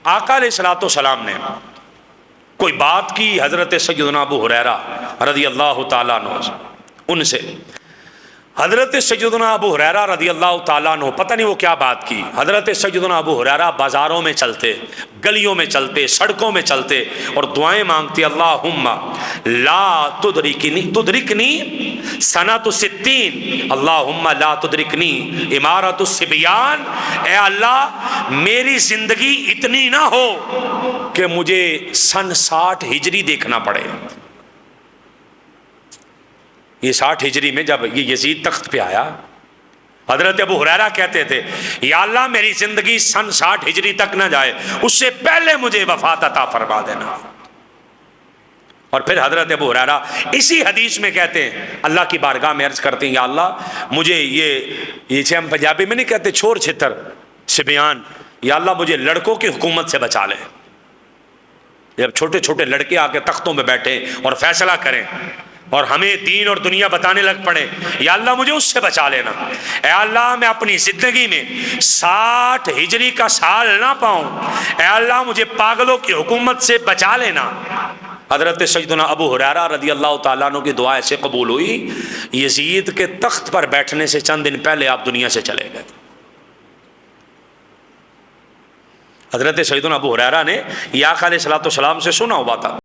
آقا علیہ الصلوۃ والسلام نے کوئی بات کی حضرت سیدنا ابو ہریرہ رضی اللہ تعالیٰ عنہ ان سے. حضرت سیدنا ابو ہریرہ رضی اللہ تعالیٰ عنہ پتہ نہیں وہ کیا بات کی. حضرت سیدنا ابو ہریرہ بازاروں میں چلتے، گلیوں میں چلتے، سڑکوں میں چلتے اور دعائیں مانگتے، اللہم لا تدرکنی سنۃ الستین، اللہم لا تدرکنی امارۃ الصبیان، اے اللہ میری زندگی اتنی نہ ہو کہ مجھے سن 60 ہجری دیکھنا پڑے. یہ 60 ہجری میں جب یہ یزید تخت پہ آیا، حضرت ابو ہریرہ کہتے تھے یا اللہ میری زندگی سن 60 ہجری تک نہ جائے، اس سے پہلے مجھے وفات عطا فرما دینا. اور پھر حضرت ابو ہریرہ اسی حدیث میں کہتے ہیں، اللہ کی بارگاہ میں عرض کرتے ہیں یا اللہ مجھے یہ ہم پنجابی میں نہیں کہتے چھور چھتر صبیان، یا اللہ مجھے لڑکوں کی حکومت سے بچا لے. جب چھوٹے چھوٹے لڑکے آ کے تختوں میں بیٹھیں اور فیصلہ کریں اور ہمیں دین اور دنیا بتانے لگ پڑے، یا اللہ مجھے اس سے بچا لینا. اے اللہ میں اپنی زندگی میں 60 ہجری کا سال نہ پاؤں، اے اللہ مجھے پاگلوں کی حکومت سے بچا لینا. حضرت سیدنا ابو ہریرہ رضی اللہ تعالیٰ عنہ کی دعا ایسے قبول ہوئی، یزید کے تخت پر بیٹھنے سے چند دن پہلے آپ دنیا سے چلے گئے. حضرت سیدنا ابو ہریرہ نے یہ آقا علیہ الصلوۃ والسلام سے سنا ہوا تھا.